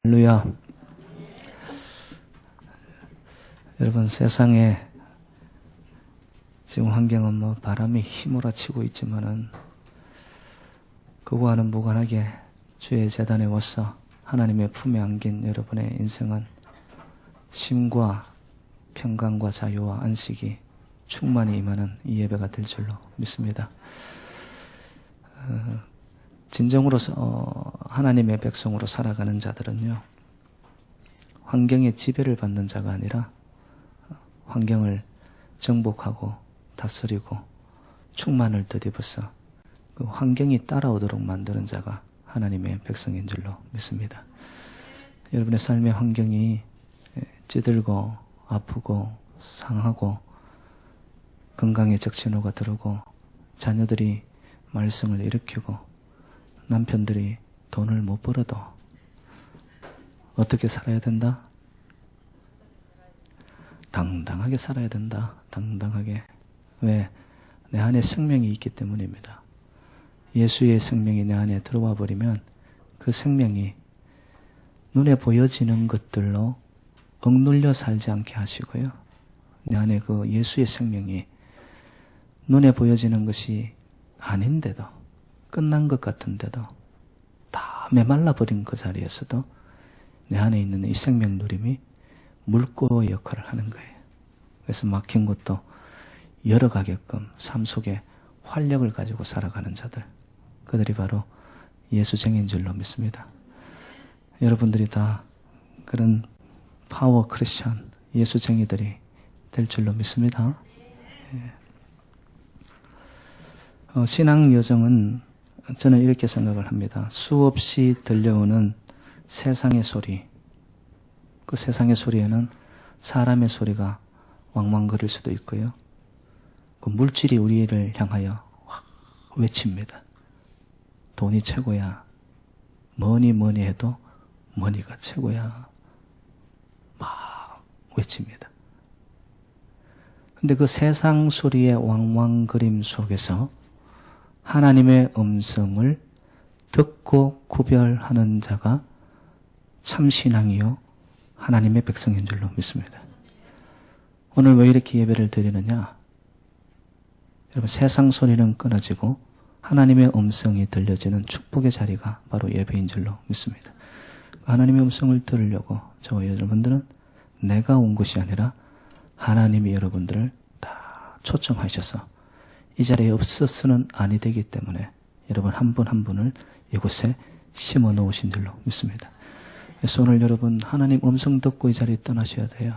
할렐루야. 여러분, 세상에 지금 환경은 바람이 휘몰아치고 있지만은 그거와는 무관하게 주의 제단에 와서 하나님의 품에 안긴 여러분의 인생은 쉼과 평강과 자유와 안식이 충만히 임하는 이 예배가 될 줄로 믿습니다. 진정으로 하나님의 백성으로 살아가는 자들은요, 환경의 지배를 받는 자가 아니라 환경을 정복하고 다스리고 충만을 덧입어서 그 환경이 따라오도록 만드는 자가 하나님의 백성인 줄로 믿습니다. 여러분의 삶의 환경이 찌들고 아프고 상하고 건강에 적신호가 들어오고 자녀들이 말썽을 일으키고 남편들이 돈을 못 벌어도 어떻게 살아야 된다? 당당하게 살아야 된다. 당당하게. 왜? 내 안에 생명이 있기 때문입니다. 예수의 생명이 내 안에 들어와 버리면 그 생명이 눈에 보여지는 것들로 억눌려 살지 않게 하시고요. 내 안에 그 예수의 생명이 눈에 보여지는 것이 아닌데도, 끝난 것 같은데도, 다 메말라버린 그 자리에서도 내 안에 있는 이 생명 누림이 물고의 역할을 하는 거예요. 그래서 막힌 것도 열어가게끔 삶 속에 활력을 가지고 살아가는 자들, 그들이 바로 예수쟁이인 줄로 믿습니다. 여러분들이 다 그런 파워 크리스천 예수쟁이들이 될 줄로 믿습니다. 신앙 여정은 저는 이렇게 생각을 합니다. 수없이 들려오는 세상의 소리, 그 세상의 소리에는 사람의 소리가 왕왕거릴 수도 있고요. 그 물질이 우리를 향하여 외칩니다. 돈이 최고야. 뭐니 해도 머니가 최고야. 막 외칩니다. 근데 그 세상 소리의 왕왕거림 속에서 하나님의 음성을 듣고 구별하는 자가 참 신앙이요 하나님의 백성인 줄로 믿습니다. 오늘 왜 이렇게 예배를 드리느냐? 여러분, 세상 소리는 끊어지고 하나님의 음성이 들려지는 축복의 자리가 바로 예배인 줄로 믿습니다. 하나님의 음성을 들으려고 저와 여러분들은 내가 온 것이 아니라 하나님이 여러분들을 다 초청하셔서 이 자리에 없어서는 아니 되기 때문에 여러분 한 분 한 분을 이곳에 심어 놓으신 줄로 믿습니다. 그래서 오늘 여러분 하나님 음성 듣고 이 자리에 떠나셔야 돼요.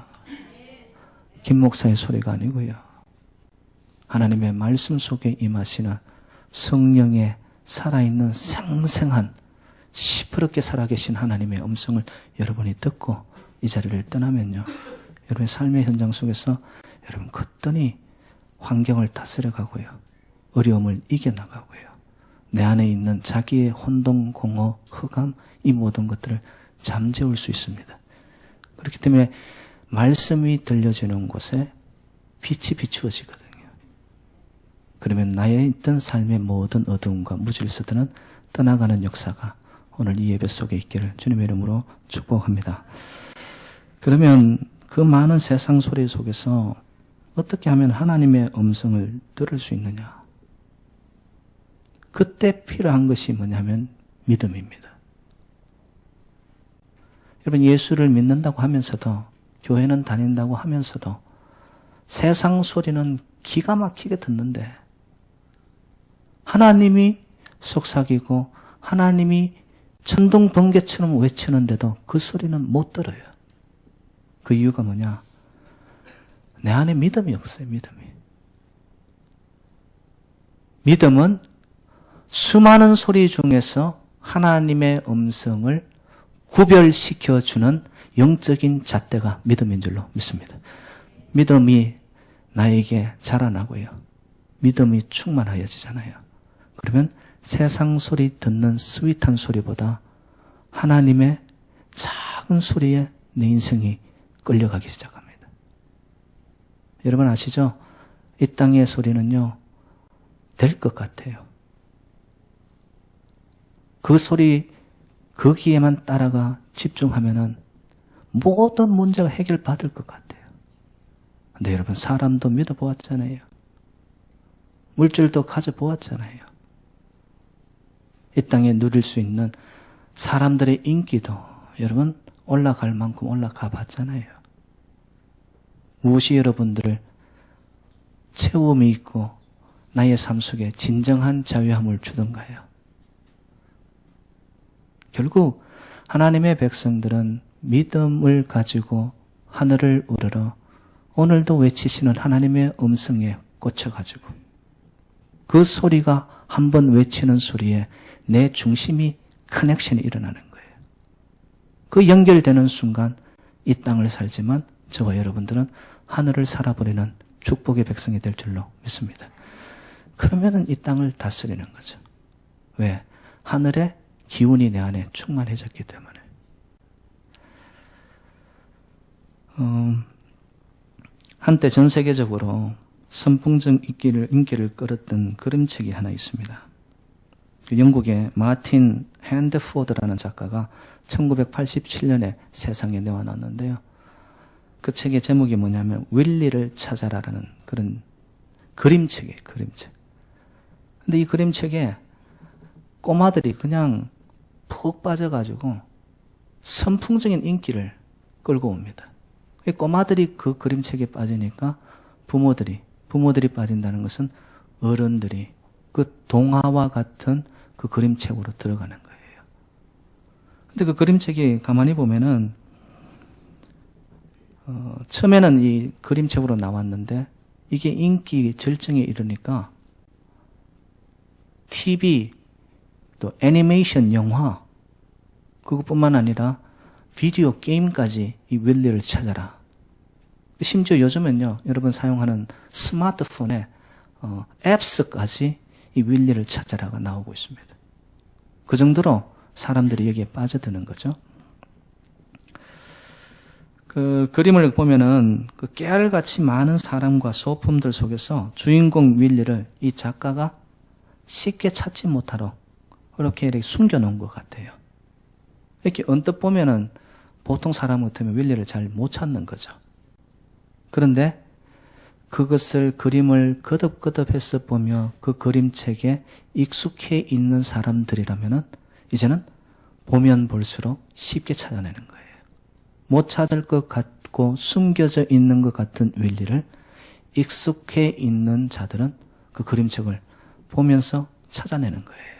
김 목사의 소리가 아니고요. 하나님의 말씀 속에 임하시는 성령의 살아있는 생생한 시퍼렇게 살아계신 하나님의 음성을 여러분이 듣고 이 자리를 떠나면요, 여러분의 삶의 현장 속에서 여러분 거뜬히 환경을 다스려가고요, 어려움을 이겨나가고요, 내 안에 있는 자기의 혼동, 공허, 흑암, 이 모든 것들을 잠재울 수 있습니다. 그렇기 때문에 말씀이 들려지는 곳에 빛이 비추어지거든요. 그러면 나에 있던 삶의 모든 어두움과 무질서들은 떠나가는 역사가 오늘 이 예배 속에 있기를 주님의 이름으로 축복합니다. 그러면 그 많은 세상 소리 속에서 어떻게 하면 하나님의 음성을 들을 수 있느냐? 그때 필요한 것이 뭐냐면 믿음입니다. 여러분, 예수를 믿는다고 하면서도, 교회는 다닌다고 하면서도 세상 소리는 기가 막히게 듣는데 하나님이 속삭이고 하나님이 천둥 번개처럼 외치는데도 그 소리는 못 들어요. 그 이유가 뭐냐? 내 안에 믿음이 없어요. 믿음은 수많은 소리 중에서 하나님의 음성을 구별시켜주는 영적인 잣대가 믿음인 줄로 믿습니다. 믿음이 나에게 자라나고요, 믿음이 충만하여지잖아요. 그러면 세상 소리 듣는 스윗한 소리보다 하나님의 작은 소리에 내 인생이 끌려가기 시작합니다. 여러분 아시죠? 이 땅의 소리는요, 될 것 같아요. 그 소리, 거기에만 따라가 집중하면은 모든 문제가 해결받을 것 같아요. 근데 여러분, 사람도 믿어보았잖아요. 물질도 가져보았잖아요. 이 땅에 누릴 수 있는 사람들의 인기도 여러분 올라갈 만큼 올라가 봤잖아요. 무엇이 여러분들을 채움이 있고 나의 삶 속에 진정한 자유함을 주던가요? 결국 하나님의 백성들은 믿음을 가지고 하늘을 우러러 오늘도 외치시는 하나님의 음성에 꽂혀가지고 그 소리가 한번 외치는 소리에 내 중심이 커넥션이 일어나는 거예요. 그 연결되는 순간 이 땅을 살지만 저와 여러분들은 하늘을 살아버리는 축복의 백성이 될 줄로 믿습니다. 그러면은 이 땅을 다스리는 거죠. 왜? 하늘의 기운이 내 안에 충만해졌기 때문에. 한때 전 세계적으로 선풍적 인기를 끌었던 그림책이 하나 있습니다. 영국의 마틴 핸드포드라는 작가가 1987년에 세상에 내어놨는데요. 그 책의 제목이 뭐냐면 윌리를 찾아라라는 그런 그림책이에요. 그림책. 근데 이 그림책에 꼬마들이 그냥 푹 빠져가지고 선풍적인 인기를 끌고 옵니다. 꼬마들이 그 그림책에 빠지니까 부모들이 빠진다는 것은 어른들이 그 동화와 같은 그 그림책으로 들어가는 거예요. 근데 그 그림책이 가만히 보면은 처음에는 이 그림책으로 나왔는데 이게 인기 절정에 이르니까 TV 또 애니메이션 영화 그것뿐만 아니라 비디오 게임까지 이 윌리를 찾아라. 심지어 요즘은요, 여러분 사용하는 스마트폰에 앱스까지 이 윌리를 찾아라가 나오고 있습니다. 그 정도로 사람들이 여기에 빠져드는 거죠. 그 그림을 보면은 그 깨알같이 많은 사람과 소품들 속에서 주인공 윌리를 이 작가가 쉽게 찾지 못하도록 이렇게 숨겨놓은 것 같아요. 이렇게 언뜻 보면은 보통 사람 같으면 윌리를 잘 못 찾는 거죠. 그런데 그것을 그림을 거듭거듭해서 보며 그 그림책에 익숙해 있는 사람들이라면은 이제는 보면 볼수록 쉽게 찾아내는 거예요. 못 찾을 것 같고 숨겨져 있는 것 같은 윌리를 익숙해 있는 자들은 그 그림책을 보면서 찾아내는 거예요.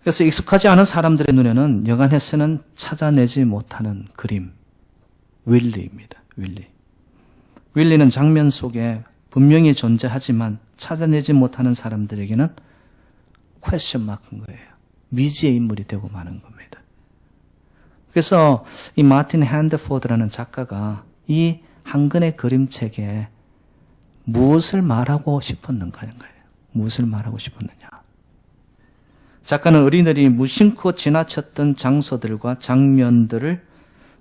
그래서 익숙하지 않은 사람들의 눈에는 여간해서는 찾아내지 못하는 그림, 윌리입니다. 윌리는 장면 속에 분명히 존재하지만 찾아내지 못하는 사람들에게는 퀘스천 마크인 거예요. 미지의 인물이 되고 마는 겁니다. 그래서 이 마틴 핸드포드라는 작가가 이 한 권의 그림책에 무엇을 말하고 싶었는가인 거예요. 무엇을 말하고 싶었느냐. 작가는 어린이들이 무심코 지나쳤던 장소들과 장면들을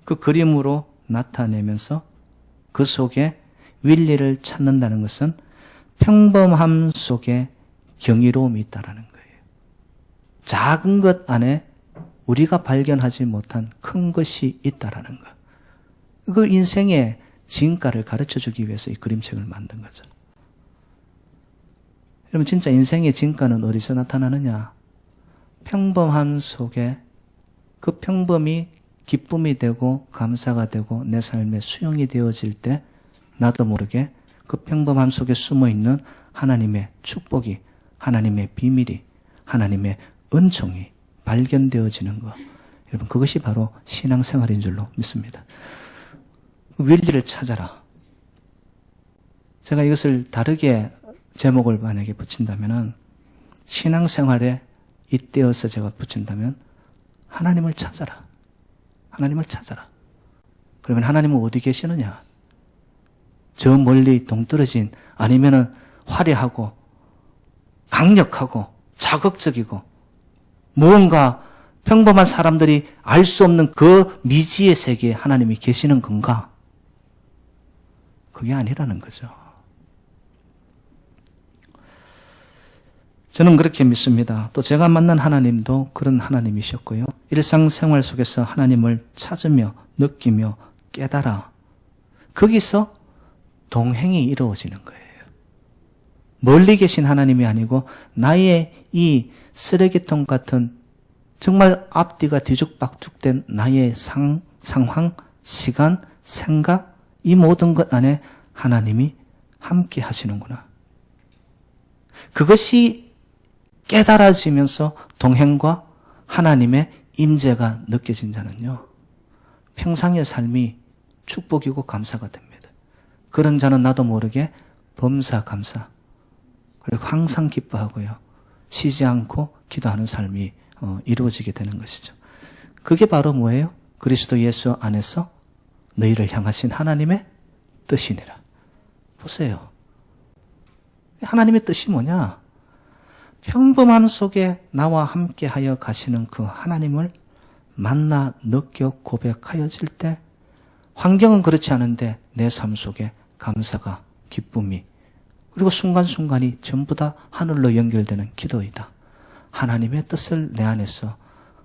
그 그림으로 나타내면서 그 속에 윌리를 찾는다는 것은 평범함 속에 경이로움이 있다는 거예요. 작은 것 안에 우리가 발견하지 못한 큰 것이 있다는 것. 그 인생의 진가를 가르쳐주기 위해서 이 그림책을 만든 거죠. 여러분 진짜 인생의 진가는 어디서 나타나느냐? 평범함 속에 그 평범이 기쁨이 되고 감사가 되고 내 삶의 수용이 되어질 때 나도 모르게 그 평범함 속에 숨어있는 하나님의 축복이, 하나님의 비밀이, 하나님의 은총이 발견되어지는 것. 여러분 그것이 바로 신앙생활인 줄로 믿습니다. 윌리를 찾아라. 제가 이것을 다르게 제목을 만약에 붙인다면 신앙생활에 잇대어서 제가 붙인다면 하나님을 찾아라. 하나님을 찾아라. 그러면 하나님은 어디 계시느냐? 저 멀리 동떨어진 아니면은 화려하고 강력하고 자극적이고 무언가 평범한 사람들이 알 수 없는 그 미지의 세계에 하나님이 계시는 건가? 그게 아니라는 거죠. 저는 그렇게 믿습니다. 또 제가 만난 하나님도 그런 하나님이셨고요. 일상생활 속에서 하나님을 찾으며 느끼며 깨달아 거기서 동행이 이루어지는 거예요. 멀리 계신 하나님이 아니고 나의 이 쓰레기통 같은 정말 앞뒤가 뒤죽박죽된 나의 상황, 시간, 생각 이 모든 것 안에 하나님이 함께 하시는구나. 그것이 깨달아지면서 동행과 하나님의 임재가 느껴진 자는요. 평상의 삶이 축복이고 감사가 됩니다. 그런 자는 나도 모르게 범사 감사 그리고 항상 기뻐하고요. 쉬지 않고 기도하는 삶이 이루어지게 되는 것이죠. 그게 바로 뭐예요? 그리스도 예수 안에서 너희를 향하신 하나님의 뜻이니라. 보세요. 하나님의 뜻이 뭐냐? 평범함 속에 나와 함께 하여 가시는 그 하나님을 만나 느껴 고백하여질 때 환경은 그렇지 않은데 내 삶 속에 감사가 기쁨이 그리고 순간순간이 전부 다 하늘로 연결되는 기도이다. 하나님의 뜻을 내 안에서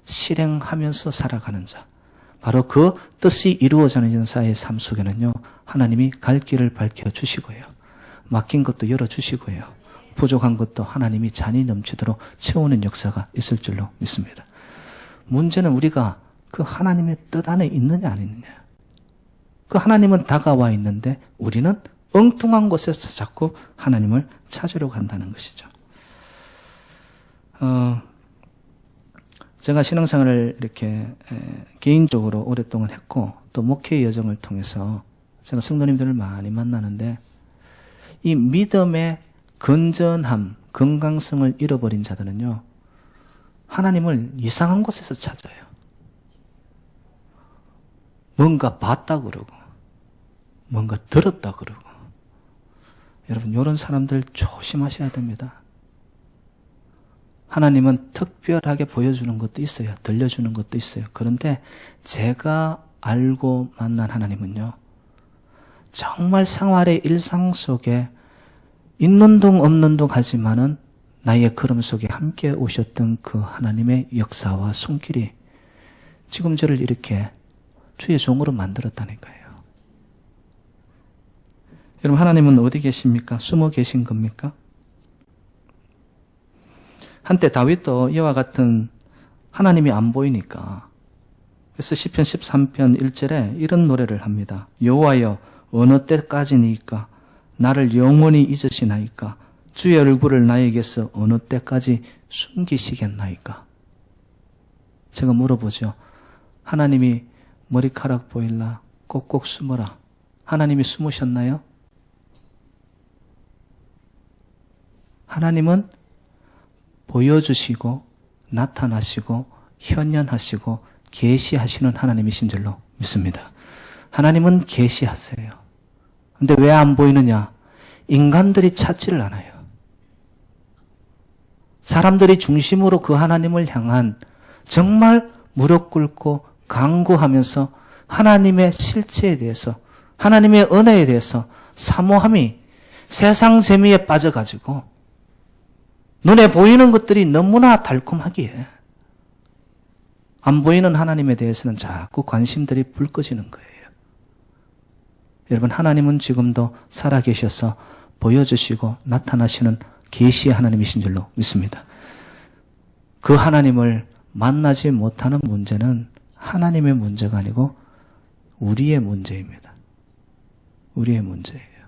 실행하면서 살아가는 자. 바로 그 뜻이 이루어지는 자의 삶 속에는요. 하나님이 갈 길을 밝혀주시고요. 막힌 것도 열어주시고요. 부족한 것도 하나님이 잔이 넘치도록 채우는 역사가 있을 줄로 믿습니다. 문제는 우리가 그 하나님의 뜻 안에 있느냐 안 있느냐. 그 하나님은 다가와 있는데 우리는 엉뚱한 곳에서 자꾸 하나님을 찾으려고 한다는 것이죠. 제가 신앙생활을 이렇게 개인적으로 오랫동안 했고 또 목회 여정을 통해서 제가 성도님들을 많이 만나는데 이 믿음의 건전함, 건강성을 잃어버린 자들은요. 하나님을 이상한 곳에서 찾아요. 뭔가 봤다 그러고 뭔가 들었다 그러고 여러분 이런 사람들 조심하셔야 됩니다. 하나님은 특별하게 보여주는 것도 있어요. 들려주는 것도 있어요. 그런데 제가 알고 만난 하나님은요. 정말 생활의 일상 속에 있는 둥 없는 둥 하지만은 나의 걸음 속에 함께 오셨던 그 하나님의 역사와 손길이 지금 저를 이렇게 주의 종으로 만들었다니까요. 여러분 하나님은 어디 계십니까? 숨어 계신 겁니까? 한때 다윗도 이와 같은 하나님이 안 보이니까 그래서 시편 13편 1절에 이런 노래를 합니다. 여호와여 어느 때까지니까 나를 영원히 잊으시나이까 주의 얼굴을 나에게서 어느 때까지 숨기시겠나이까. 제가 물어보죠. 하나님이 머리카락 보일라 꼭꼭 숨어라. 하나님이 숨으셨나요? 하나님은 보여주시고 나타나시고 현현하시고 계시하시는 하나님이신 줄로 믿습니다. 하나님은 계시하세요. 근데 왜 안 보이느냐? 인간들이 찾지를 않아요. 사람들이 중심으로 그 하나님을 향한 정말 무릎 꿇고 간구하면서 하나님의 실체에 대해서 하나님의 은혜에 대해서 사모함이 세상 재미에 빠져가지고 눈에 보이는 것들이 너무나 달콤하기에 안 보이는 하나님에 대해서는 자꾸 관심들이 불 꺼지는 거예요. 여러분 하나님은 지금도 살아계셔서 보여주시고 나타나시는 계시의 하나님이신 줄로 믿습니다. 그 하나님을 만나지 못하는 문제는 하나님의 문제가 아니고 우리의 문제입니다. 우리의 문제예요.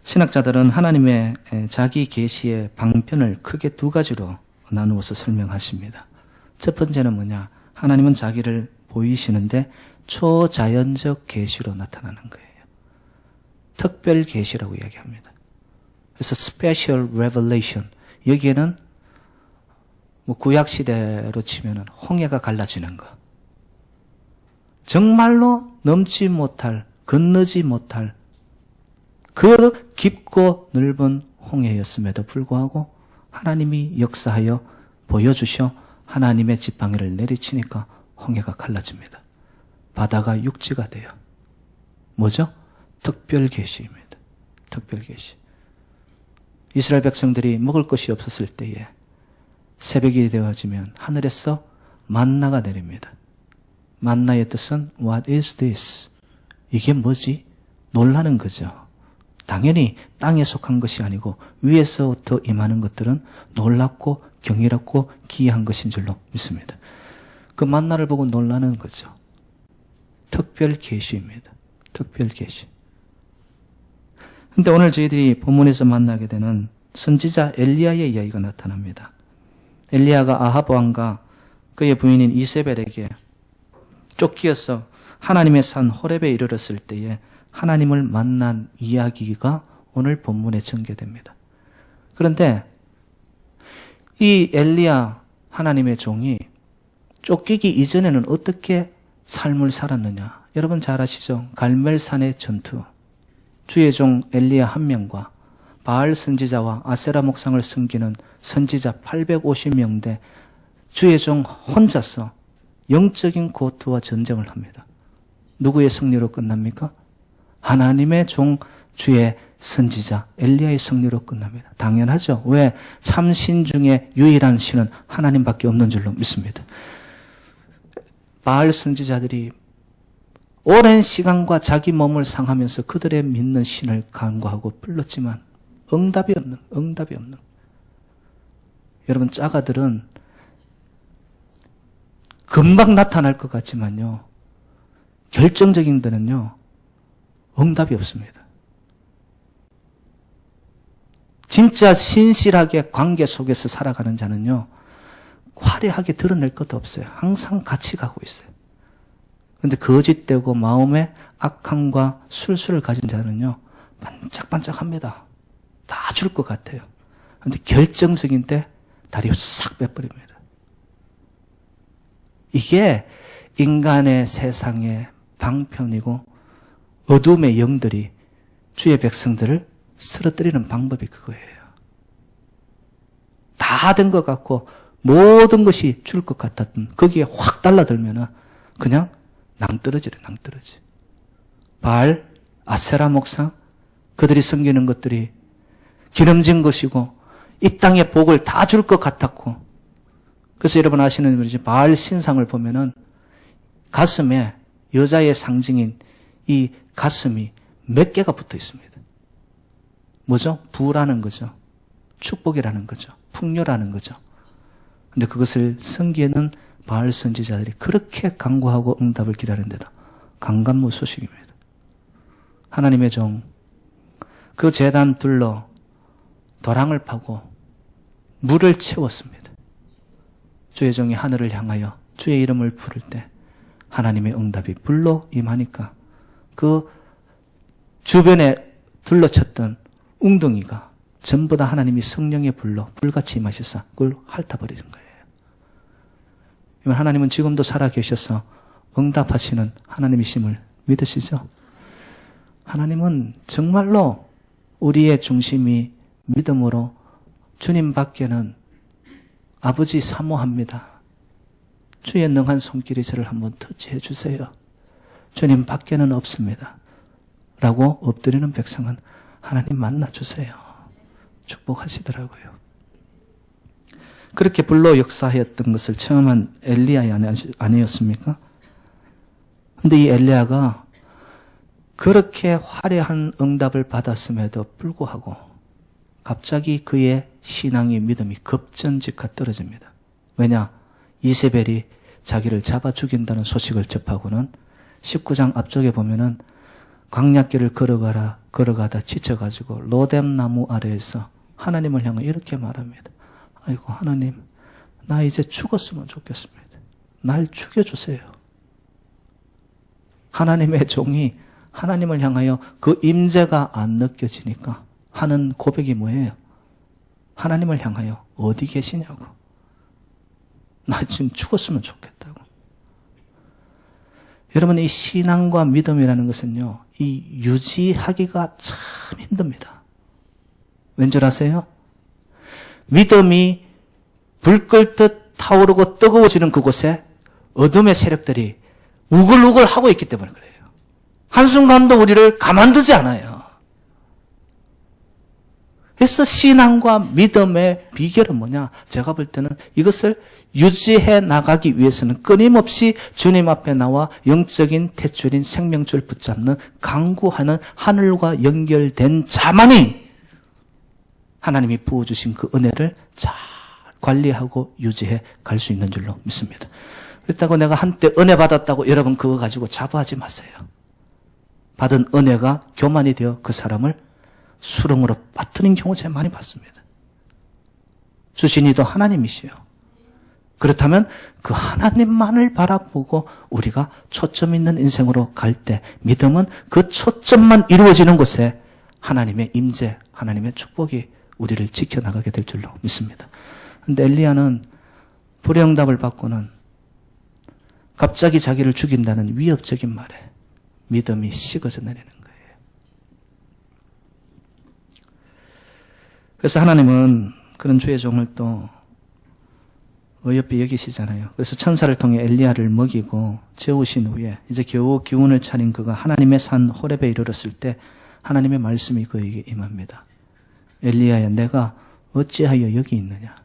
신학자들은 하나님의 자기 계시의 방편을 크게 두 가지로 나누어서 설명하십니다. 첫 번째는 뭐냐? 하나님은 자기를 보이시는데 초자연적 계시로 나타나는 거예요. 특별 계시라고 이야기합니다. 그래서 special revelation. 여기에는 구약 시대로 치면은 홍해가 갈라지는 거. 정말로 넘지 못할, 건너지 못할 그 깊고 넓은 홍해였음에도 불구하고 하나님이 역사하여 보여주셔 하나님의 지팡이를 내리치니까 홍해가 갈라집니다. 바다가 육지가 돼요. 뭐죠? 특별 계시입니다. 특별 계시. 이스라엘 백성들이 먹을 것이 없었을 때에 새벽이 되어지면 하늘에서 만나가 내립니다. 만나의 뜻은 What is this? 이게 뭐지? 놀라는 거죠. 당연히 땅에 속한 것이 아니고 위에서부터 임하는 것들은 놀랍고 경이롭고 기이한 것인 줄로 믿습니다. 그 만나를 보고 놀라는 거죠. 특별 계시입니다. 특별 계시. 근데 오늘 저희들이 본문에서 만나게 되는 선지자 엘리야의 이야기가 나타납니다. 엘리야가 아합 왕과 그의 부인인 이세벨에게 쫓기어서 하나님의 산 호렙에 이르렀을 때에 하나님을 만난 이야기가 오늘 본문에 전개됩니다. 그런데 이 엘리야 하나님의 종이 쫓기기 이전에는 어떻게 삶을 살았느냐? 여러분 잘 아시죠? 갈멜산의 전투. 주의 종 엘리야 한 명과 바알 선지자와 아세라 목상을 섬기는 선지자 850명 대 주의 종 혼자서 영적인 고투와 전쟁을 합니다. 누구의 승리로 끝납니까? 하나님의 종 주의 선지자 엘리야의 승리로 끝납니다. 당연하죠. 왜? 참신 중에 유일한 신은 하나님밖에 없는 줄로 믿습니다. 바알 선지자들이 오랜 시간과 자기 몸을 상하면서 그들의 믿는 신을 간구하고 불렀지만 응답이 없는. 여러분 짜가들은 금방 나타날 것 같지만요. 결정적인 데는요. 응답이 없습니다. 진짜 신실하게 관계 속에서 살아가는 자는요. 화려하게 드러낼 것도 없어요. 항상 같이 가고 있어요. 그런데 거짓되고 마음에 악함과 술수를 가진 자는요. 반짝반짝합니다. 다 줄 것 같아요. 그런데 결정적인 때 다리 싹 빼버립니다. 이게 인간의 세상의 방편이고 어둠의 영들이 주의 백성들을 쓰러뜨리는 방법이 그거예요. 다 된 것 같고 모든 것이 줄 것 같았던 거기에 확 달라들면은 그냥 낭떠러지래. 바알, 아세라 목상 그들이 섬기는 것들이 기름진 것이고 이 땅의 복을 다 줄 것 같았고 그래서 여러분 아시는 분이지 바알 신상을 보면은 가슴에 여자의 상징인 이 가슴이 몇 개가 붙어 있습니다. 뭐죠? 부라는 거죠. 축복이라는 거죠. 풍요라는 거죠. 근데 그것을 섬기는 바알 선지자들이 그렇게 간구하고 응답을 기다린데다 강간무소식입니다. 하나님의 종, 그 제단 둘러 도랑을 파고 물을 채웠습니다. 주의 종이 하늘을 향하여 주의 이름을 부를 때 하나님의 응답이 불로 임하니까 그 주변에 둘러쳤던 웅덩이가 전부 다 하나님이 성령의 불로 불같이 임하셔서 그걸 핥아버리는 거예요. 하나님은 지금도 살아계셔서 응답하시는 하나님이심을 믿으시죠? 하나님은 정말로 우리의 중심이 믿음으로 주님 밖에는 아버지 사모합니다. 주의 능한 손길이 저를 한번 터치해 주세요. 주님 밖에는 없습니다. 라고 엎드리는 백성은 하나님 만나주세요. 축복하시더라고요. 그렇게 불로 역사했던 것을 체험한 엘리야 아니었습니까? 그런데 이 엘리야가 그렇게 화려한 응답을 받았음에도 불구하고 갑자기 그의 신앙의 믿음이 급전직하 떨어집니다. 왜냐? 이세벨이 자기를 잡아 죽인다는 소식을 접하고는 19장 앞쪽에 보면은 광야길을 걸어가다 지쳐가지고 로뎀 나무 아래에서 하나님을 향해 이렇게 말합니다. 아이고 하나님, 나 이제 죽었으면 좋겠습니다. 날 죽여주세요. 하나님의 종이 하나님을 향하여 그 임재가 안 느껴지니까 하는 고백이 뭐예요? 하나님을 향하여 어디 계시냐고. 나 지금 죽었으면 좋겠다고. 여러분, 이 신앙과 믿음이라는 것은요, 이 유지하기가 참 힘듭니다. 왠줄 아세요? 믿음이 불 끓듯 타오르고 뜨거워지는 그곳에 어둠의 세력들이 우글우글 하고 있기 때문에 그래요. 한순간도 우리를 가만두지 않아요. 그래서 신앙과 믿음의 비결은 뭐냐? 제가 볼 때는 이것을 유지해 나가기 위해서는 끊임없이 주님 앞에 나와 영적인 탯줄인 생명줄 붙잡는 강구하는 하늘과 연결된 자만이 하나님이 부어주신 그 은혜를 잘 관리하고 유지해 갈 수 있는 줄로 믿습니다. 그렇다고 내가 한때 은혜 받았다고 여러분 그거 가지고 자부하지 마세요. 받은 은혜가 교만이 되어 그 사람을 수렁으로 빠뜨린 경우 제가 많이 봤습니다. 주신 이도 하나님이시요. 그렇다면 그 하나님만을 바라보고 우리가 초점 있는 인생으로 갈 때 믿음은 그 초점만 이루어지는 곳에 하나님의 임재, 하나님의 축복이 우리를 지켜나가게 될 줄로 믿습니다. 그런데 엘리야는 불의응답을 받고는 갑자기 자기를 죽인다는 위협적인 말에 믿음이 식어져 내리는 거예요. 그래서 하나님은 그런 주의 종을 또 어여삐 여기시잖아요. 그래서 천사를 통해 엘리야를 먹이고 재우신 후에 이제 겨우 기운을 차린 그가 하나님의 산 호렙에 이르렀을 때 하나님의 말씀이 그에게 임합니다. 엘리야야, 내가 어찌하여 여기 있느냐?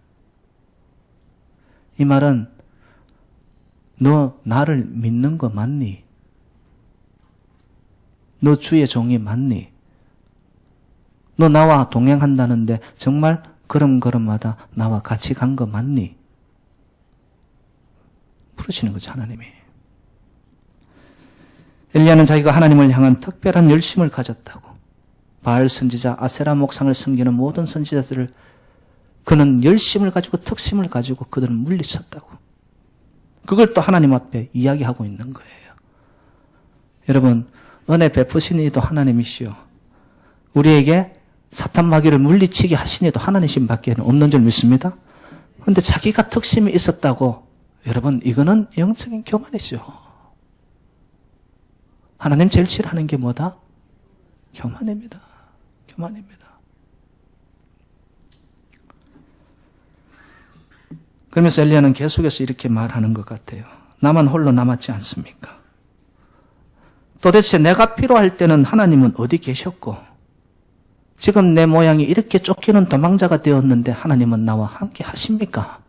이 말은 너 나를 믿는 거 맞니? 너 주의 종이 맞니? 너 나와 동행한다는데 정말 걸음걸음마다 나와 같이 간 거 맞니? 부르시는 거죠, 하나님이. 엘리야는 자기가 하나님을 향한 특별한 열심을 가졌다고. 바알 선지자, 아세라 목상을 섬기는 모든 선지자들을 그는 열심을 가지고 특심을 가지고 그들을 물리쳤다고. 그걸 또 하나님 앞에 이야기하고 있는 거예요. 여러분, 은혜 베푸신 이도 하나님이시오. 우리에게 사탄 마귀를 물리치게 하신 이도 하나님신 밖에는 없는 줄 믿습니다. 그런데 자기가 특심이 있었다고, 여러분, 이거는 영적인 교만이죠. 하나님 제일 싫어하는 게 뭐다? 교만입니다. 교만입니다. 그러면서 엘리야는 계속해서 이렇게 말하는 것 같아요. 나만 홀로 남았지 않습니까? 도대체 내가 필요할 때는 하나님은 어디 계셨고, 지금 내 모양이 이렇게 쫓기는 도망자가 되었는데 하나님은 나와 함께 하십니까?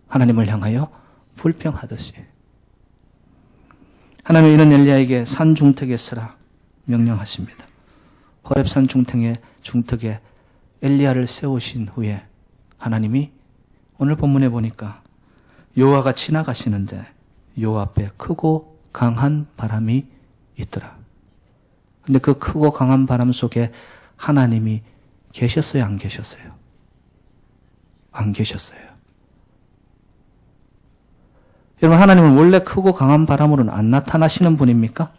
하나님을 향하여 불평하듯이. 하나님은 이런 엘리야에게 산 중턱에 서라 명령하십니다. 호렙산 중턱에 엘리야를 세우신 후에 하나님이 오늘 본문에 보니까 여호와가 지나가시는데 여호와 앞에 크고 강한 바람이 있더라. 근데 그 크고 강한 바람 속에 하나님이 계셨어요, 안 계셨어요? 안 계셨어요. 여러분, 하나님은 원래 크고 강한 바람으로는 안 나타나시는 분입니까?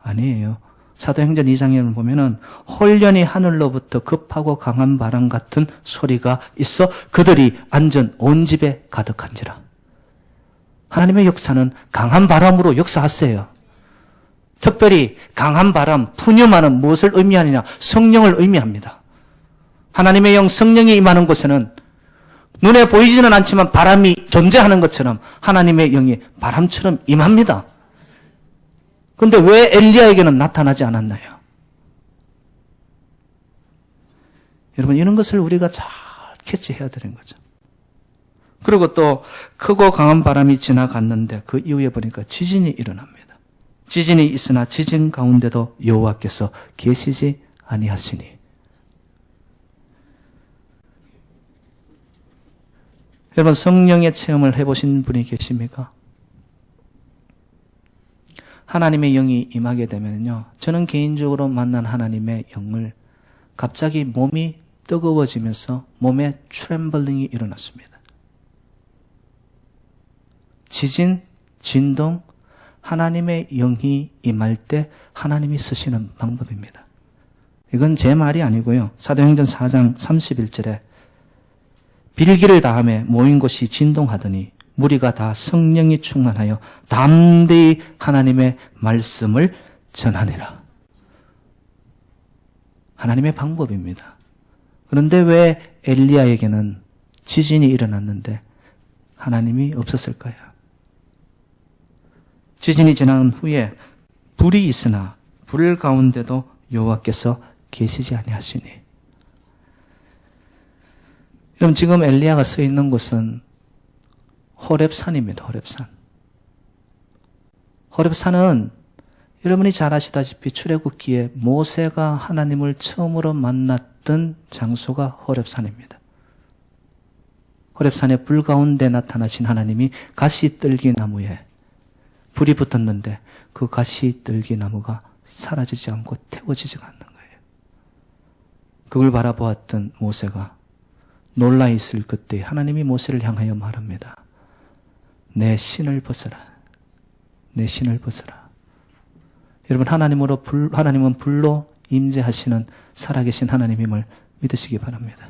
아니에요. 사도행전 2장에 보면은 홀련히 하늘로부터 급하고 강한 바람 같은 소리가 있어 그들이 앉은 온 집에 가득한지라. 하나님의 역사는 강한 바람으로 역사하세요. 특별히 강한 바람, 푸념하는 무엇을 의미하느냐? 성령을 의미합니다. 하나님의 영 성령이 임하는 곳에는 눈에 보이지는 않지만 바람이 존재하는 것처럼 하나님의 영이 바람처럼 임합니다. 그런데 왜 엘리야에게는 나타나지 않았나요? 여러분, 이런 것을 우리가 잘 캐치해야 되는 거죠. 그리고 또 크고 강한 바람이 지나갔는데 그 이후에 보니까 지진이 일어납니다. 지진이 있으나 지진 가운데도 여호와께서 계시지 아니하시니. 여러분, 성령의 체험을 해보신 분이 계십니까? 하나님의 영이 임하게 되면요, 저는 개인적으로 만난 하나님의 영을 갑자기 몸이 뜨거워지면서 몸에 트렘블링이 일어났습니다. 지진, 진동, 하나님의 영이 임할 때 하나님이 쓰시는 방법입니다. 이건 제 말이 아니고요. 사도행전 4장 31절에 빌기를 다하며 모인 곳이 진동하더니 무리가 다 성령이 충만하여 담대히 하나님의 말씀을 전하니라. 하나님의 방법입니다. 그런데 왜 엘리야에게는 지진이 일어났는데 하나님이 없었을까요? 지진이 지난 후에 불이 있으나 불 가운데도 여호와께서 계시지 아니하시니. 여러분, 지금 엘리야가 서 있는 곳은 호렙산입니다. 호렙산. 호렙산은 여러분이 잘 아시다시피 출애굽기에 모세가 하나님을 처음으로 만났던 장소가 호렙산입니다. 호렙산의 불 가운데 나타나신 하나님이 가시떨기 나무에 불이 붙었는데 그 가시떨기 나무가 사라지지 않고 태워지지가 않는 거예요. 그걸 바라보았던 모세가 놀라 있을 그때 하나님이 모세를 향하여 말합니다. 내 신을 벗어라. 내 신을 벗어라. 여러분, 하나님은 불로 임재하시는 살아계신 하나님임을 믿으시기 바랍니다.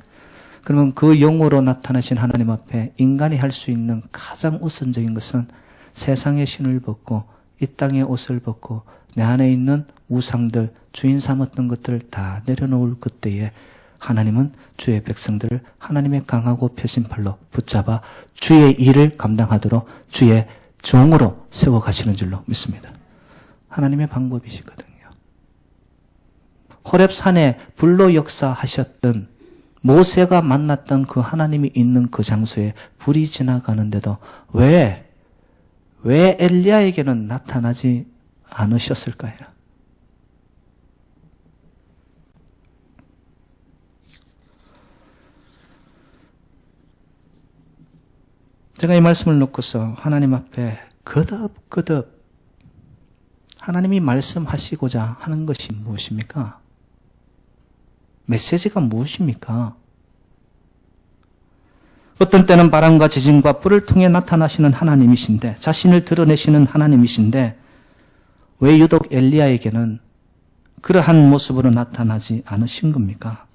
그러면 그 영으로 나타나신 하나님 앞에 인간이 할 수 있는 가장 우선적인 것은 세상의 신을 벗고 이 땅의 옷을 벗고 내 안에 있는 우상들, 주인 삼았던 것들을 다 내려놓을 그때에 하나님은 주의 백성들을 하나님의 강하고 펴신 팔로 붙잡아 주의 일을 감당하도록 주의 종으로 세워가시는 줄로 믿습니다. 하나님의 방법이시거든요. 호렙산에 불로 역사하셨던 모세가 만났던 그 하나님이 있는 그 장소에 불이 지나가는데도 왜 엘리야에게는 나타나지 않으셨을까요? 제가 이 말씀을 놓고서 하나님 앞에 거듭 하나님이 말씀하시고자 하는 것이 무엇입니까? 메시지가 무엇입니까? 어떤 때는 바람과 지진과 불을 통해 나타나시는 하나님이신데, 자신을 드러내시는 하나님이신데 왜 유독 엘리야에게는 그러한 모습으로 나타나지 않으신 겁니까?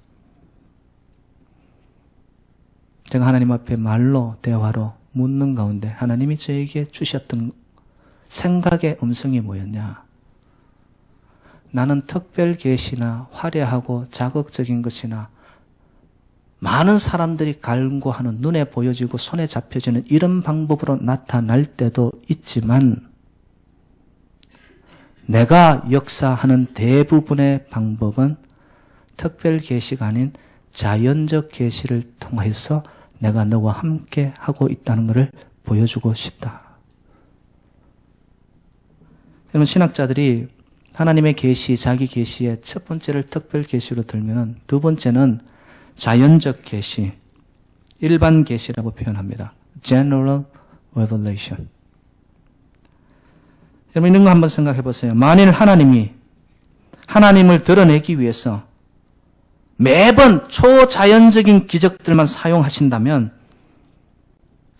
제가 하나님 앞에 말로 대화로 묻는 가운데 하나님이 저에게 주셨던 생각의 음성이 뭐였냐? 나는 특별 계시나 화려하고 자극적인 것이나 많은 사람들이 갈구하는 눈에 보여지고 손에 잡혀지는 이런 방법으로 나타날 때도 있지만 내가 역사하는 대부분의 방법은 특별 계시가 아닌 자연적 계시를 통해서 내가 너와 함께 하고 있다는 것을 보여주고 싶다. 여러분, 신학자들이 하나님의 계시, 자기 계시의 첫 번째를 특별 계시로 들면 두 번째는 자연적 계시, 일반 계시라고 표현합니다. General Revelation. 여러분, 이런 거 한번 생각해 보세요. 만일 하나님이 하나님을 드러내기 위해서 매번 초자연적인 기적들만 사용하신다면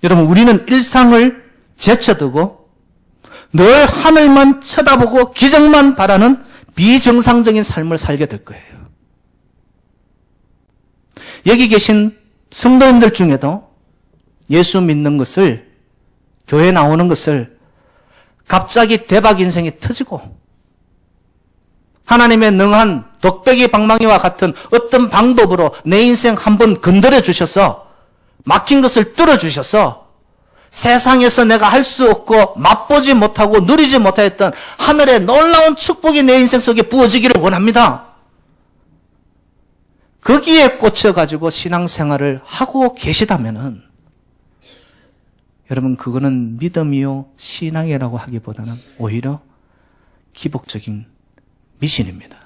여러분, 우리는 일상을 제쳐두고 늘 하늘만 쳐다보고 기적만 바라는 비정상적인 삶을 살게 될 거예요. 여기 계신 성도님들 중에도 예수 믿는 것을, 교회 나오는 것을 갑자기 대박 인생이 터지고 하나님의 능한 독백이 방망이와 같은 어떤 방법으로 내 인생 한번 건드려 주셔서 막힌 것을 뚫어 주셔서 세상에서 내가 할 수 없고 맛보지 못하고 누리지 못했던 하늘의 놀라운 축복이 내 인생 속에 부어지기를 원합니다. 거기에 꽂혀가지고 신앙생활을 하고 계시다면은 여러분, 그거는 믿음이요 신앙이라고 하기보다는 오히려 기복적인 미신입니다.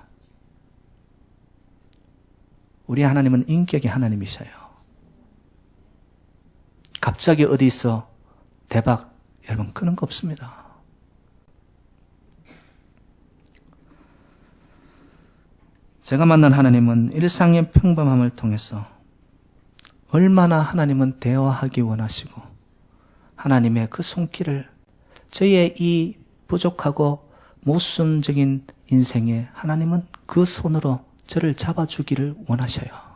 우리 하나님은 인격의 하나님이셔요. 갑자기 어디서 대박 여러분 그런 거 없습니다. 제가 만난 하나님은 일상의 평범함을 통해서 얼마나 하나님은 대화하기 원하시고 하나님의 그 손길을 저희의 이 부족하고 모순적인 인생에 하나님은 그 손으로 저를 잡아주기를 원하셔요.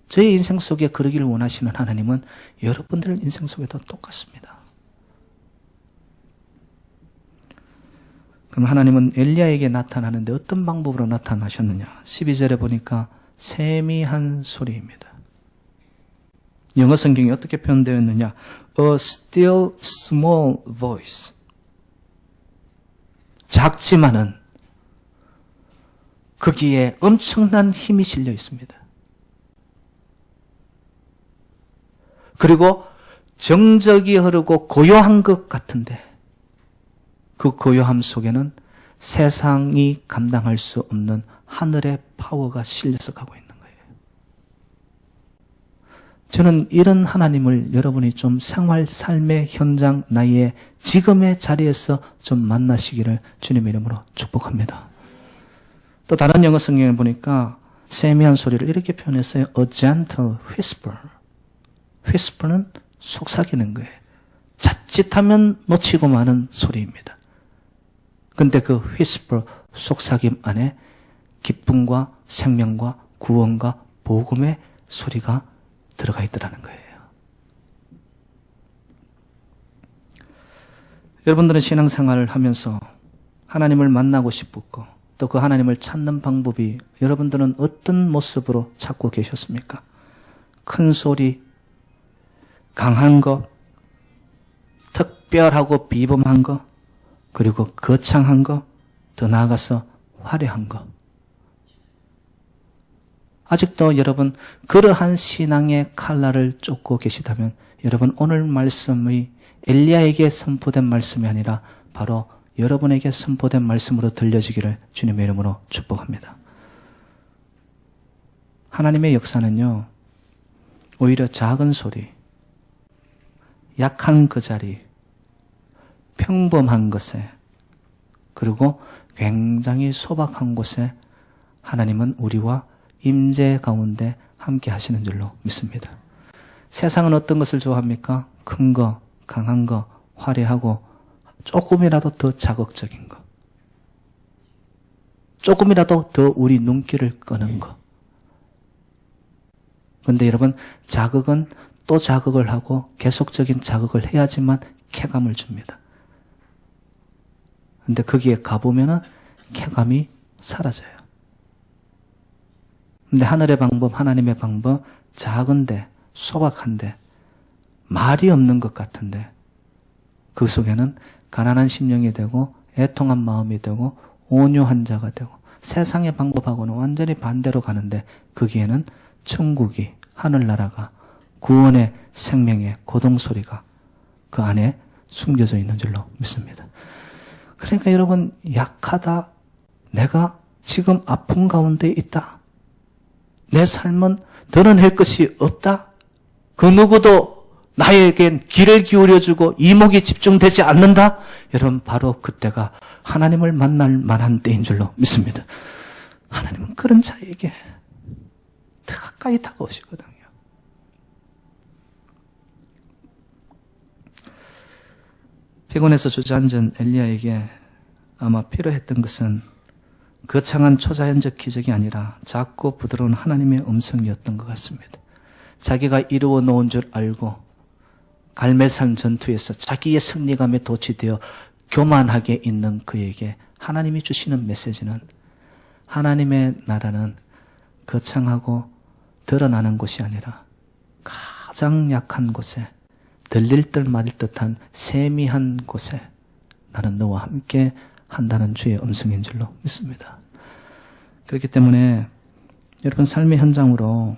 저희 인생 속에 그러기를 원하시는 하나님은 여러분들 인생 속에도 똑같습니다. 그럼 하나님은 엘리야에게 나타나는데 어떤 방법으로 나타나셨느냐? 12절에 보니까 세미한 소리입니다. 영어 성경이 어떻게 표현되어 있느냐? A still small voice. 작지만은 거기에 엄청난 힘이 실려 있습니다. 그리고 정적이 흐르고 고요한 것 같은데 그 고요함 속에는 세상이 감당할 수 없는 하늘의 파워가 실려서 가고 있는 거예요. 저는 이런 하나님을 여러분이 좀 생활, 삶의 현장, 나의 지금의 자리에서 좀 만나시기를 주님의 이름으로 축복합니다. 또 다른 영어 성경을 보니까 세미한 소리를 이렇게 표현했어요. A gentle whisper. whisper는 속삭이는 거예요. 자칫하면 놓치고 마는 소리입니다. 근데 그 whisper, 속삭임 안에 기쁨과 생명과 구원과 복음의 소리가 들어가 있더라는 거예요. 여러분들은 신앙생활을 하면서 하나님을 만나고 싶었고 또 그 하나님을 찾는 방법이 여러분들은 어떤 모습으로 찾고 계셨습니까? 큰 소리, 강한 것, 특별하고 비범한 것, 그리고 거창한 것, 더 나아가서 화려한 것. 아직도 여러분 그러한 신앙의 칼날을 쫓고 계시다면 여러분 오늘 말씀이 엘리야에게 선포된 말씀이 아니라 바로 여러분에게 선포된 말씀으로 들려지기를 주님의 이름으로 축복합니다. 하나님의 역사는요, 오히려 작은 소리, 약한 그 자리, 평범한 것에, 그리고 굉장히 소박한 곳에 하나님은 우리와 임재 가운데 함께 하시는 줄로 믿습니다. 세상은 어떤 것을 좋아합니까? 큰 거, 강한 거, 화려하고 조금이라도 더 자극적인 거. 조금이라도 더 우리 눈길을 끄는 거. 그런데 여러분, 자극은 또 자극을 하고 계속적인 자극을 해야지만 쾌감을 줍니다. 그런데 거기에 가보면은 쾌감이 사라져요. 근데 하늘의 방법, 하나님의 방법, 작은데, 소박한데, 말이 없는 것 같은데, 그 속에는 가난한 심령이 되고, 애통한 마음이 되고, 온유한 자가 되고, 세상의 방법하고는 완전히 반대로 가는데, 거기에는 천국이, 하늘나라가, 구원의 생명의 고동소리가 그 안에 숨겨져 있는 줄로 믿습니다. 그러니까 여러분, 약하다, 내가 지금 아픔 가운데 있다, 내 삶은 드러낼 것이 없다, 그 누구도 나에겐 귀를 기울여주고 이목이 집중되지 않는다, 여러분 바로 그때가 하나님을 만날 만한 때인 줄로 믿습니다. 하나님은 그런 자에게 더 가까이 다가오시거든요. 피곤해서 주저앉은 엘리야에게 아마 필요했던 것은 거창한 초자연적 기적이 아니라 작고 부드러운 하나님의 음성이었던 것 같습니다. 자기가 이루어 놓은 줄 알고 갈멜산 전투에서 자기의 승리감에 도취되어 교만하게 있는 그에게 하나님이 주시는 메시지는 하나님의 나라는 거창하고 드러나는 곳이 아니라 가장 약한 곳에 들릴 듯 말릴 듯한 세미한 곳에 나는 너와 함께 한다는 주의 음성인 줄로 믿습니다. 그렇기 때문에 여러분 삶의 현장으로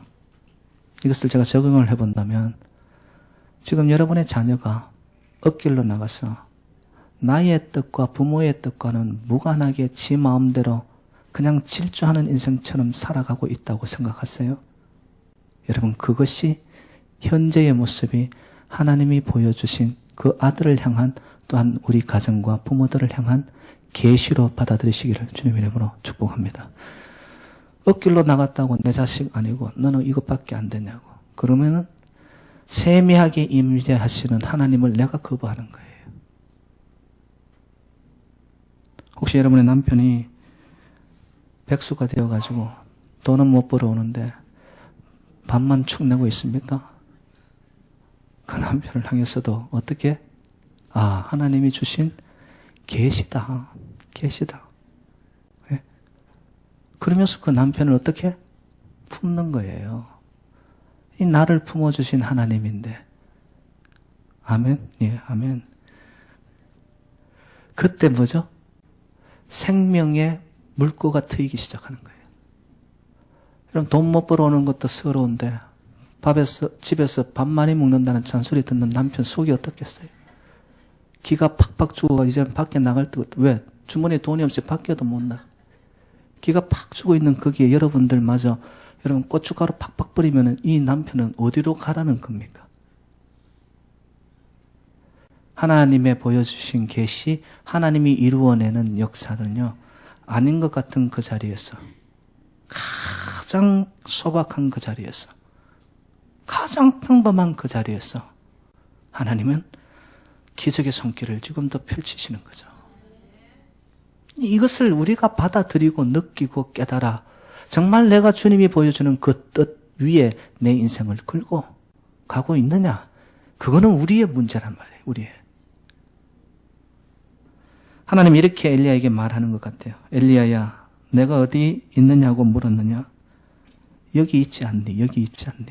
이것을 제가 적용을 해본다면 지금 여러분의 자녀가 엇길로 나가서 나의 뜻과 부모의 뜻과는 무관하게 지 마음대로 그냥 질주하는 인생처럼 살아가고 있다고 생각하세요? 여러분 그것이 현재의 모습이 하나님이 보여주신 그 아들을 향한 또한 우리 가정과 부모들을 향한 계시로 받아들이시기를 주님의 이름으로 축복합니다. 엇길로 나갔다고 내 자식 아니고 너는 이것밖에 안 되냐고 그러면은 세미하게 임재하시는 하나님을 내가 거부하는 거예요. 혹시 여러분의 남편이 백수가 되어가지고 돈은 못 벌어오는데 밥만 축 내고 있습니까? 그 남편을 향해서도 어떻게? 아, 하나님이 주신 계시다. 계시다. 네? 그러면서 그 남편을 어떻게? 품는 거예요. 이 나를 품어주신 하나님인데. 아멘? 예, 아멘. 그때 뭐죠? 생명의 물꼬가 트이기 시작하는 거예요. 여러분, 돈 못 벌어오는 것도 서러운데 집에서 밥 많이 먹는다는 잔소리 듣는 남편 속이 어떻겠어요? 기가 팍팍 죽어 이제는 밖에 나갈 때 왜? 주머니에 돈이 없이 밖에도 못 나가. 기가 팍 죽어 있는 거기에 여러분들마저 여러분 고춧가루 팍팍 뿌리면 이 남편은 어디로 가라는 겁니까? 하나님의 보여주신 계시, 하나님이 이루어내는 역사는요, 아닌 것 같은 그 자리에서, 가장 소박한 그 자리에서, 가장 평범한 그 자리에서 하나님은 기적의 손길을 지금도 펼치시는 거죠. 이것을 우리가 받아들이고 느끼고 깨달아 정말 내가 주님이 보여주는 그 뜻 위에 내 인생을 끌고 가고 있느냐, 그거는 우리의 문제란 말이에요. 우리의. 하나님 이렇게 엘리야에게 말하는 것 같아요. 엘리야야, 내가 어디 있느냐고 물었느냐? 여기 있지 않니? 여기 있지 않니?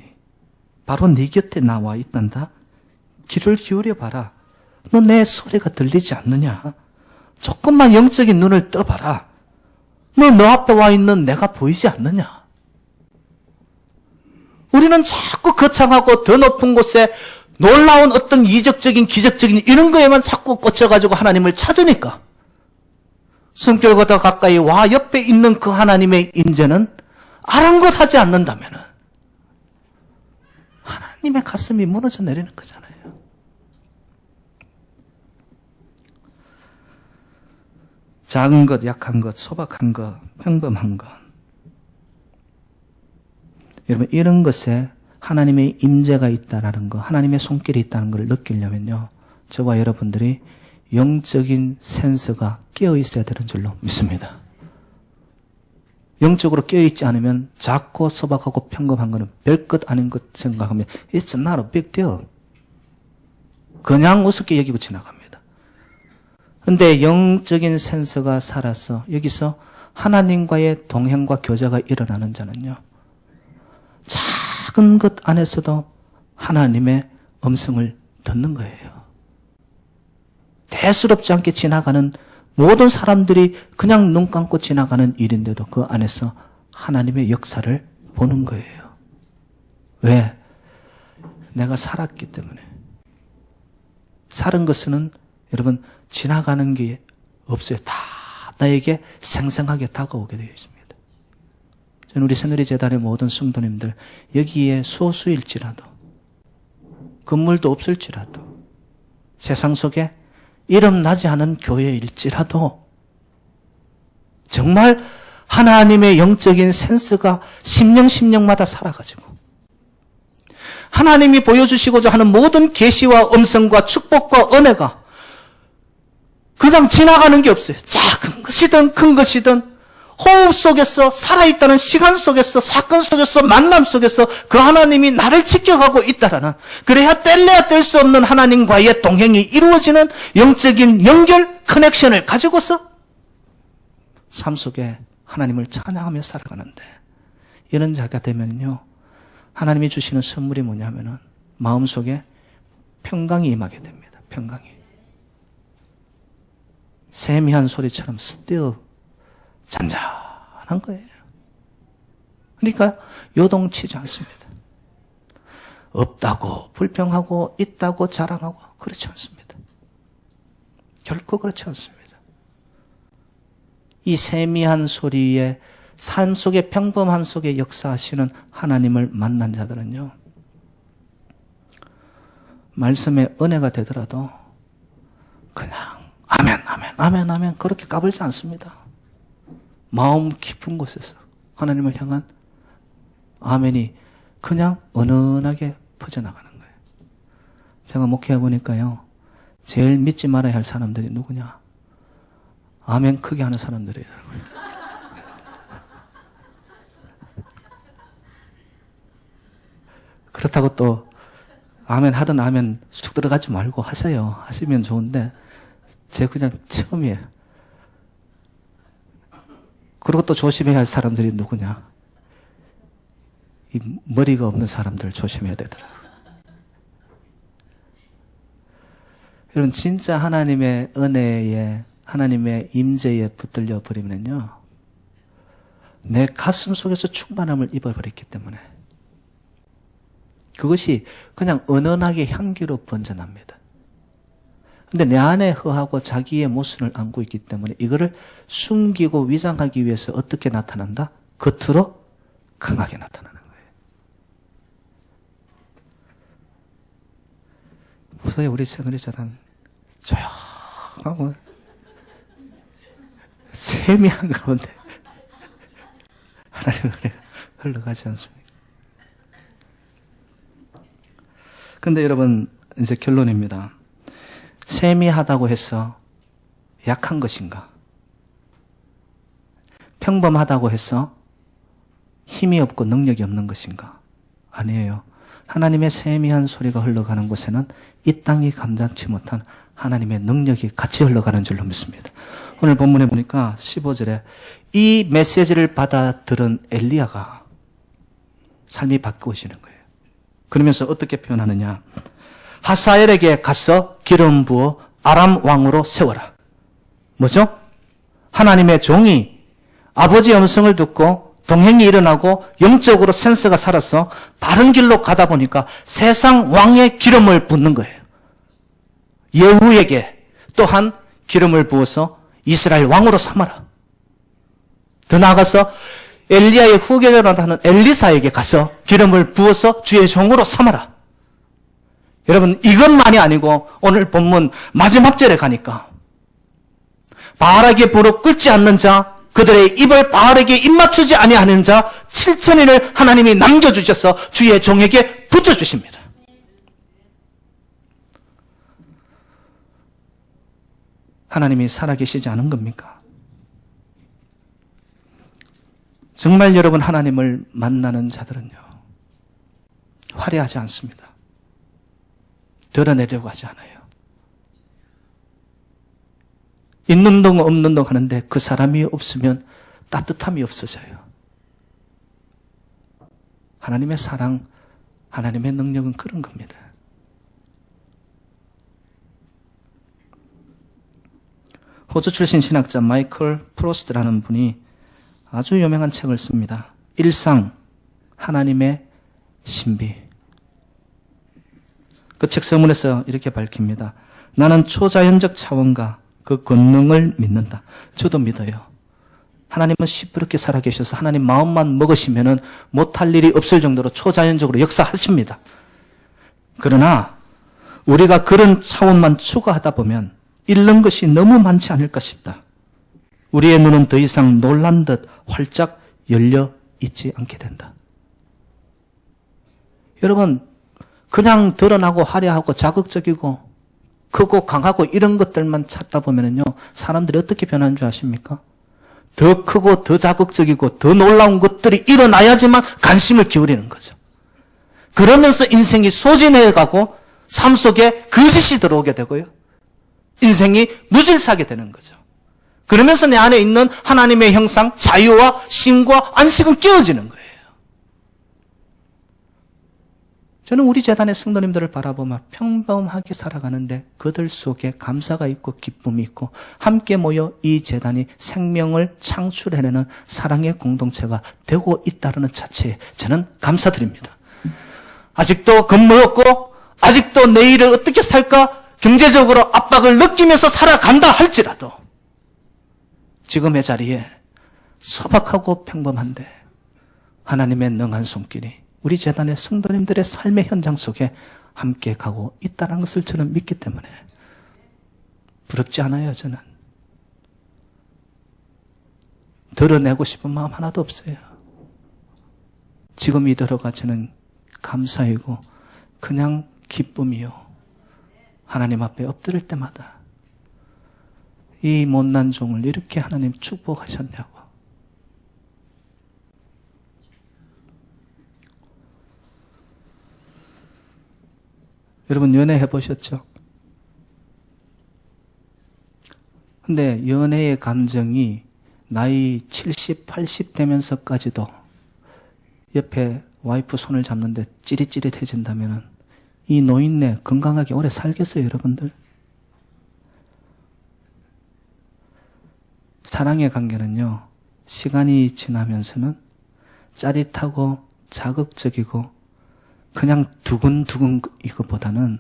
바로 네 곁에 나와 있단다. 귀를 기울여 봐라. 너 내 소리가 들리지 않느냐? 조금만 영적인 눈을 떠봐라. 너 앞에 와 있는 내가 보이지 않느냐? 우리는 자꾸 거창하고 더 높은 곳에 놀라운 어떤 이적적인 기적적인 이런 거에만 자꾸 꽂혀가지고 하나님을 찾으니까 숨결보다 가까이 와 옆에 있는 그 하나님의 임재는 아랑곳하지 않는다면 하나님의 가슴이 무너져 내리는 거잖아요. 작은 것, 약한 것, 소박한 것, 평범한 것. 여러분, 이런 것에 하나님의 임재가 있다라는 것, 하나님의 손길이 있다는 걸 느끼려면요, 저와 여러분들이 영적인 센서가 깨어 있어야 되는 줄로 믿습니다. 영적으로 깨어 있지 않으면 작고 소박하고 평범한 것은 별것 아닌 것 생각하면 It's not a big deal. 그냥 우습게 여기고 지나갑니다. 근데 영적인 센서가 살아서 여기서 하나님과의 동행과 교제가 일어나는 자는요, 작은 것 안에서도 하나님의 음성을 듣는 거예요. 대수롭지 않게 지나가는 모든 사람들이 그냥 눈 감고 지나가는 일인데도 그 안에서 하나님의 역사를 보는 거예요. 왜? 내가 살았기 때문에. 사는 것은 여러분 지나가는 게 없어요. 다 나에게 생생하게 다가오게 되어 있습니다. 저는 우리 새누리재단의 모든 성도님들 여기에 소수일지라도 건물도 없을지라도 세상 속에 이름 나지 않은 교회일지라도 정말 하나님의 영적인 센스가 심령마다 살아가지고 하나님이 보여주시고자 하는 모든 계시와 음성과 축복과 은혜가 그냥 지나가는 게 없어요. 작은 것이든 큰 것이든 호흡 속에서 살아있다는 시간 속에서 사건 속에서 만남 속에서 그 하나님이 나를 지켜가고 있다라는, 그래야 뗄래야 뗄 수 없는 하나님과의 동행이 이루어지는 영적인 연결 커넥션을 가지고서 삶 속에 하나님을 찬양하며 살아가는데, 이런 자가 되면요 하나님이 주시는 선물이 뭐냐면은 마음속에 평강이 임하게 됩니다. 평강이. 세미한 소리처럼 still 잔잔한 거예요. 그러니까 요동치지 않습니다. 없다고 불평하고 있다고 자랑하고 그렇지 않습니다. 결코 그렇지 않습니다. 이 세미한 소리에 삶 속의 평범함 속에 역사하시는 하나님을 만난 자들은요, 말씀의 은혜가 되더라도 그냥 아멘, 아멘, 아멘, 아멘 그렇게 까불지 않습니다. 마음 깊은 곳에서 하나님을 향한 아멘이 그냥 은은하게 퍼져나가는 거예요. 제가 목회해 보니까요, 제일 믿지 말아야 할 사람들이 누구냐? 아멘 크게 하는 사람들이더라고요. 그렇다고 또 아멘 하든 아멘 쑥 들어가지 말고 하세요. 하시면 좋은데 제가 그냥 처음이에요. 그리고 또 조심해야 할 사람들이 누구냐? 이 머리가 없는 사람들 조심해야 되더라고요. 여러분, 진짜 하나님의 은혜에, 하나님의 임재에 붙들려 버리면요, 내 가슴 속에서 충만함을 입어버렸기 때문에 그것이 그냥 은은하게 향기로 번져납니다. 근데 내 안에 허하고 자기의 모순을 안고 있기 때문에 이거를 숨기고 위장하기 위해서 어떻게 나타난다? 겉으로 강하게 나타나는 거예요. 보세요, 우리 새누리재단 조용하고 세미한 가운데 하나님의 은혜가 흘러가지 않습니까? 근데 여러분, 이제 결론입니다. 세미하다고 해서 약한 것인가? 평범하다고 해서 힘이 없고 능력이 없는 것인가? 아니에요. 하나님의 세미한 소리가 흘러가는 곳에는 이 땅이 감당치 못한 하나님의 능력이 같이 흘러가는 줄로 믿습니다. 오늘 본문에 보니까 15절에 이 메시지를 받아들은 엘리야가 삶이 바꾸어지는 거예요. 그러면서 어떻게 표현하느냐? 하사엘에게 가서 기름 부어 아람 왕으로 세워라. 뭐죠? 하나님의 종이 아버지의 음성을 듣고 동행이 일어나고 영적으로 센서가 살아서 바른 길로 가다 보니까 세상 왕의 기름을 붓는 거예요. 예후에게 또한 기름을 부어서 이스라엘 왕으로 삼아라. 더 나아가서 엘리야의 후계자로 하는 엘리사에게 가서 기름을 부어서 주의 종으로 삼아라. 여러분, 이것만이 아니고 오늘 본문 마지막 절에 가니까 바알에게 부르 끓지 않는 자, 그들의 입을 바알에게 입맞추지 아니하는 자 7,000인을 하나님이 남겨주셔서 주의 종에게 붙여주십니다. 하나님이 살아계시지 않은 겁니까? 정말 여러분, 하나님을 만나는 자들은요, 화려하지 않습니다. 드러내려고 하지 않아요. 있는 동 없는 동 하는데 그 사람이 없으면 따뜻함이 없어져요. 하나님의 사랑, 하나님의 능력은 그런 겁니다. 호주 출신 신학자 마이클 프로스트라는 분이 아주 유명한 책을 씁니다. 일상, 하나님의 신비. 그 책 서문에서 이렇게 밝힙니다. 나는 초자연적 차원과 그 권능을 믿는다. 저도 믿어요. 하나님은 시끄럽게 살아계셔서 하나님 마음만 먹으시면은 못할 일이 없을 정도로 초자연적으로 역사하십니다. 그러나 우리가 그런 차원만 추구하다 보면 잃는 것이 너무 많지 않을까 싶다. 우리의 눈은 더 이상 놀란 듯 활짝 열려 있지 않게 된다. 여러분, 그냥 드러나고 화려하고 자극적이고 크고 강하고 이런 것들만 찾다 보면은요, 사람들이 어떻게 변하는 줄 아십니까? 더 크고 더 자극적이고 더 놀라운 것들이 일어나야지만 관심을 기울이는 거죠. 그러면서 인생이 소진해가고 삶 속에 거짓이 들어오게 되고요. 인생이 무질서하게 되는 거죠. 그러면서 내 안에 있는 하나님의 형상, 자유와 쉼과 안식은 깨어지는 거예요. 저는 우리 재단의 성도님들을 바라보며 평범하게 살아가는데 그들 속에 감사가 있고 기쁨이 있고 함께 모여 이 재단이 생명을 창출해내는 사랑의 공동체가 되고 있다는 자체에 저는 감사드립니다. 아직도 건물 없고 아직도 내일을 어떻게 살까 경제적으로 압박을 느끼면서 살아간다 할지라도 지금의 자리에 소박하고 평범한데 하나님의 능한 손길이 우리 재단의 성도님들의 삶의 현장 속에 함께 가고 있다는 것을 저는 믿기 때문에 부럽지 않아요. 저는 드러내고 싶은 마음 하나도 없어요. 지금 이대로가 저는 감사이고 그냥 기쁨이요. 하나님 앞에 엎드릴 때마다 이 못난 종을 이렇게 하나님 축복하셨냐고. 여러분 연애 해보셨죠? 근데 연애의 감정이 나이 70, 80 되면서까지도 옆에 와이프 손을 잡는데 찌릿찌릿해진다면 이 노인네 건강하게 오래 살겠어요, 여러분들? 사랑의 관계는요, 시간이 지나면서는 짜릿하고 자극적이고 그냥 두근두근 이것보다는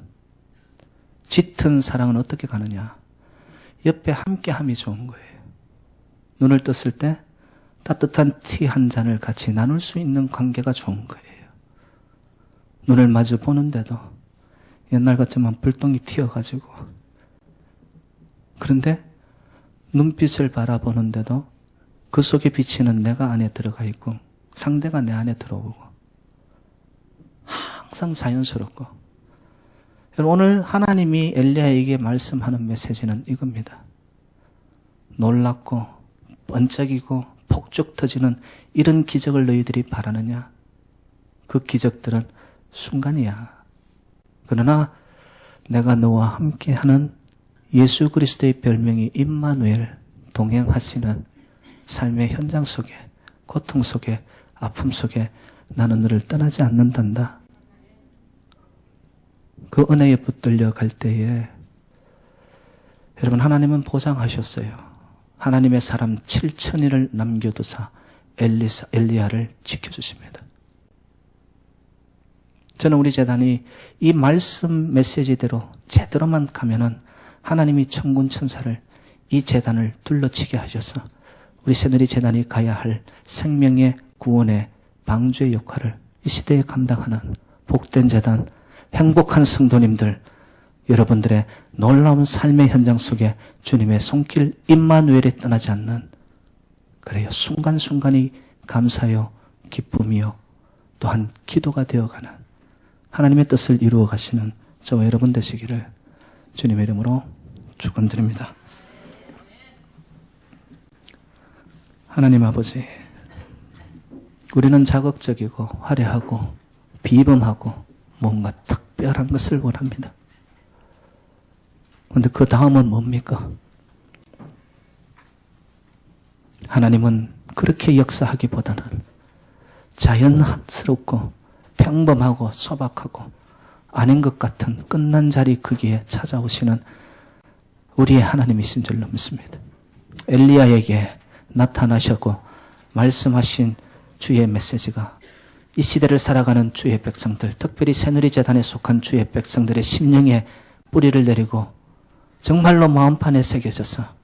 짙은 사랑은 어떻게 가느냐? 옆에 함께함이 좋은 거예요. 눈을 떴을 때 따뜻한 티 한 잔을 같이 나눌 수 있는 관계가 좋은 거예요. 눈을 마주 보는데도 옛날 같지만 불똥이 튀어가지고, 그런데 눈빛을 바라보는데도 그 속에 비치는 내가 안에 들어가 있고 상대가 내 안에 들어오고 항상 자연스럽고. 여러분, 오늘 하나님이 엘리야에게 말씀하는 메시지는 이겁니다. 놀랍고 번쩍이고 폭죽 터지는 이런 기적을 너희들이 바라느냐? 그 기적들은 순간이야. 그러나 내가 너와 함께하는 예수 그리스도의 별명이 임마누엘, 동행하시는 삶의 현장 속에, 고통 속에, 아픔 속에 나는 너를 떠나지 않는단다. 그 은혜에 붙들려 갈 때에 여러분, 하나님은 보장하셨어요. 하나님의 사람 7,000인을 남겨두사 엘리야를 지켜주십니다. 저는 우리 재단이 이 말씀 메시지대로 제대로만 가면은 하나님이 천군 천사를 이 재단을 둘러치게 하셔서 우리 새누리 재단이 가야 할 생명의 구원의 방주의 역할을 이 시대에 감당하는 복된 재단, 행복한 성도님들, 여러분들의 놀라운 삶의 현장 속에 주님의 손길 임마누엘이 떠나지 않는, 그래요, 순간순간이 감사요 기쁨이요 또한 기도가 되어가는 하나님의 뜻을 이루어 가시는 저와 여러분 되시기를 주님의 이름으로 축원드립니다. 하나님 아버지, 우리는 자극적이고 화려하고 비범하고 뭔가 특별한 것을 원합니다. 그런데 그 다음은 뭡니까? 하나님은 그렇게 역사하기보다는 자연스럽고 평범하고 소박하고 아닌 것 같은 끝난 자리 크기에 찾아오시는 우리의 하나님이신 줄로 믿습니다. 엘리야에게 나타나셨고 말씀하신 주의 메시지가 이 시대를 살아가는 주의 백성들, 특별히 새누리재단에 속한 주의 백성들의 심령에 뿌리를 내리고 정말로 마음판에 새겨져서